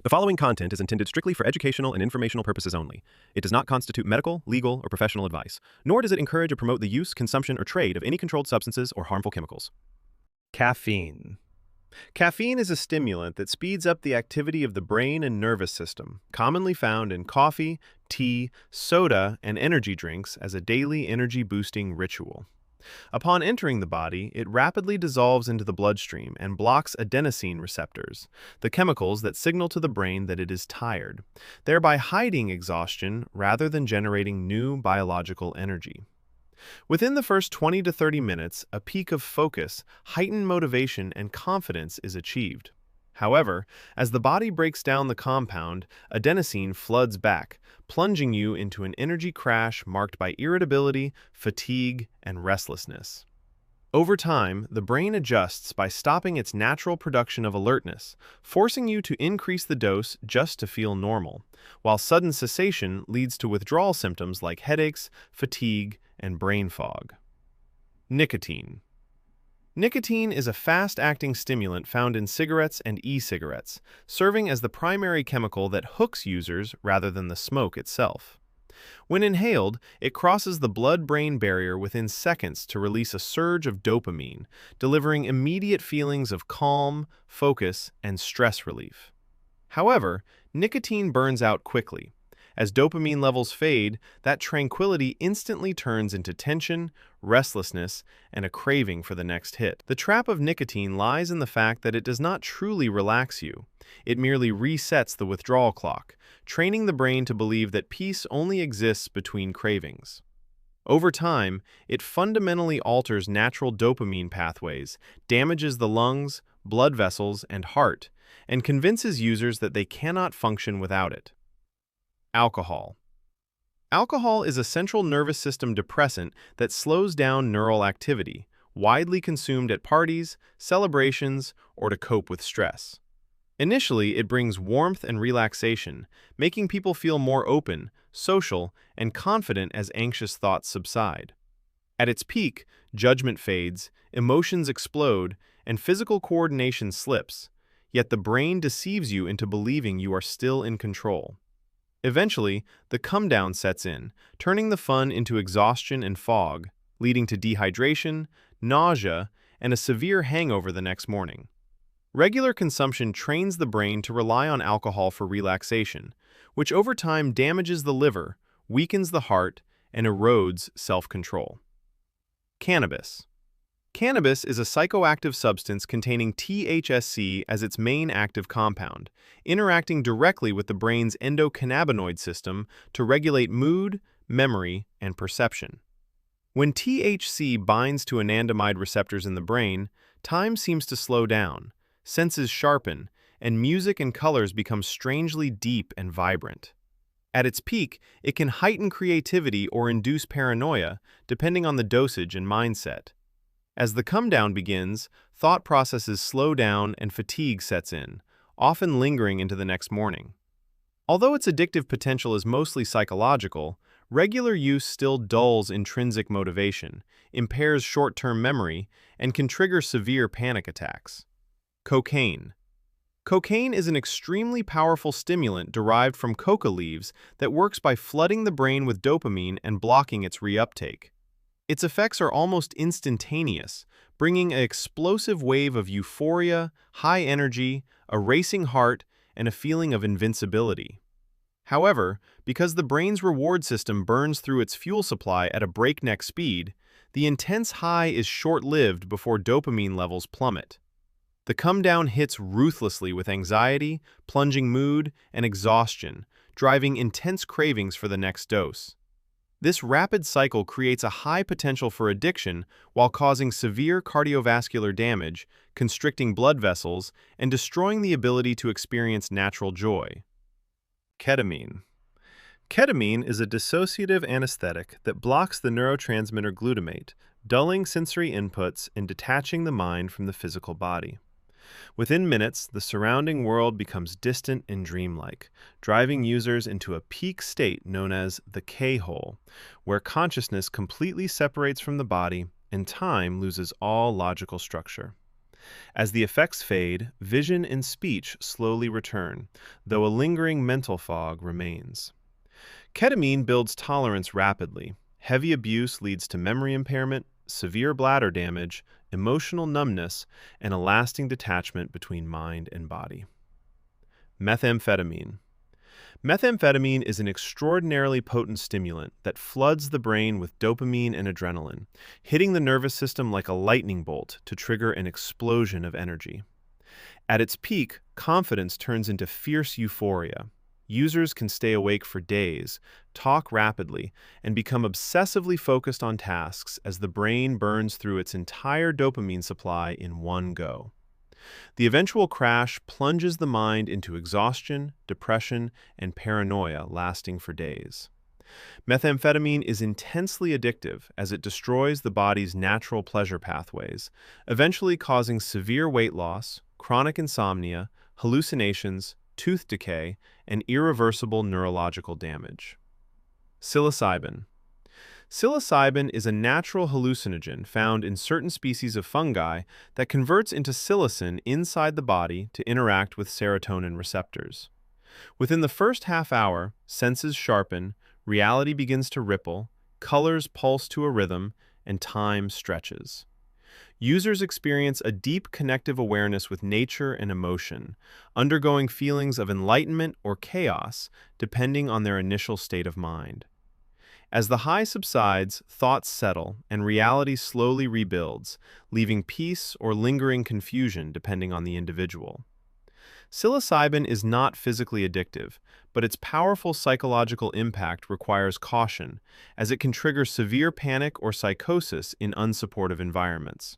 The following content is intended strictly for educational and informational purposes only. It does not constitute medical, legal, or professional advice, nor does it encourage or promote the use, consumption, or trade of any controlled substances or harmful chemicals. Caffeine. Caffeine is a stimulant that speeds up the activity of the brain and nervous system, commonly found in coffee, tea, soda, and energy drinks as a daily energy-boosting ritual. Upon entering the body, it rapidly dissolves into the bloodstream and blocks adenosine receptors, the chemicals that signal to the brain that it is tired, thereby hiding exhaustion rather than generating new biological energy. Within the first 20 to 30 minutes, a peak of focus, heightened motivation, and confidence is achieved. However, as the body breaks down the compound, adenosine floods back, plunging you into an energy crash marked by irritability, fatigue, and restlessness. Over time, the brain adjusts by stopping its natural production of alertness, forcing you to increase the dose just to feel normal, while sudden cessation leads to withdrawal symptoms like headaches, fatigue, and brain fog. Nicotine. Nicotine is a fast-acting stimulant found in cigarettes and e-cigarettes, serving as the primary chemical that hooks users rather than the smoke itself. When inhaled, it crosses the blood-brain barrier within seconds to release a surge of dopamine, delivering immediate feelings of calm, focus, and stress relief. However, nicotine burns out quickly. As dopamine levels fade, that tranquility instantly turns into tension, restlessness, and a craving for the next hit. The trap of nicotine lies in the fact that it does not truly relax you. It merely resets the withdrawal clock, training the brain to believe that peace only exists between cravings. Over time, it fundamentally alters natural dopamine pathways, damages the lungs, blood vessels, and heart, and convinces users that they cannot function without it. Alcohol. Alcohol is a central nervous system depressant that slows down neural activity, widely consumed at parties, celebrations, or to cope with stress. Initially, it brings warmth and relaxation, making people feel more open, social, and confident as anxious thoughts subside. At its peak, judgment fades, emotions explode, and physical coordination slips, yet the brain deceives you into believing you are still in control. Eventually, the come-down sets in, turning the fun into exhaustion and fog, leading to dehydration, nausea, and a severe hangover the next morning. Regular consumption trains the brain to rely on alcohol for relaxation, which over time damages the liver, weakens the heart, and erodes self-control. Cannabis. Cannabis is a psychoactive substance containing THC as its main active compound, interacting directly with the brain's endocannabinoid system to regulate mood, memory, and perception. When THC binds to anandamide receptors in the brain, time seems to slow down, senses sharpen, and music and colors become strangely deep and vibrant. At its peak, it can heighten creativity or induce paranoia, depending on the dosage and mindset. As the come-down begins, thought processes slow down and fatigue sets in, often lingering into the next morning. Although its addictive potential is mostly psychological, regular use still dulls intrinsic motivation, impairs short-term memory, and can trigger severe panic attacks. Cocaine. Cocaine is an extremely powerful stimulant derived from coca leaves that works by flooding the brain with dopamine and blocking its reuptake. Its effects are almost instantaneous, bringing an explosive wave of euphoria, high energy, a racing heart, and a feeling of invincibility. However, because the brain's reward system burns through its fuel supply at a breakneck speed, the intense high is short-lived before dopamine levels plummet. The come-down hits ruthlessly with anxiety, plunging mood, and exhaustion, driving intense cravings for the next dose. This rapid cycle creates a high potential for addiction while causing severe cardiovascular damage, constricting blood vessels, and destroying the ability to experience natural joy. Ketamine. Ketamine is a dissociative anesthetic that blocks the neurotransmitter glutamate, dulling sensory inputs and detaching the mind from the physical body. Within minutes, the surrounding world becomes distant and dreamlike, driving users into a peak state known as the K-hole, where consciousness completely separates from the body and time loses all logical structure. As the effects fade, vision and speech slowly return, though a lingering mental fog remains. Ketamine builds tolerance rapidly. Heavy abuse leads to memory impairment, severe bladder damage, emotional numbness, and a lasting detachment between mind and body. Methamphetamine. Methamphetamine is an extraordinarily potent stimulant that floods the brain with dopamine and adrenaline, hitting the nervous system like a lightning bolt to trigger an explosion of energy. At its peak, confidence turns into fierce euphoria. Users can stay awake for days, talk rapidly, and become obsessively focused on tasks as the brain burns through its entire dopamine supply in one go. The eventual crash plunges the mind into exhaustion, depression, and paranoia lasting for days. Methamphetamine is intensely addictive as it destroys the body's natural pleasure pathways, eventually causing severe weight loss, chronic insomnia, hallucinations, tooth decay, and irreversible neurological damage. Psilocybin. Psilocybin is a natural hallucinogen found in certain species of fungi that converts into psilocin inside the body to interact with serotonin receptors. Within the first half hour, senses sharpen, reality begins to ripple, colors pulse to a rhythm, and time stretches. Users experience a deep connective awareness with nature and emotion, undergoing feelings of enlightenment or chaos depending on their initial state of mind. As the high subsides, thoughts settle, and reality slowly rebuilds, leaving peace or lingering confusion depending on the individual. Psilocybin is not physically addictive, but its powerful psychological impact requires caution, as it can trigger severe panic or psychosis in unsupportive environments.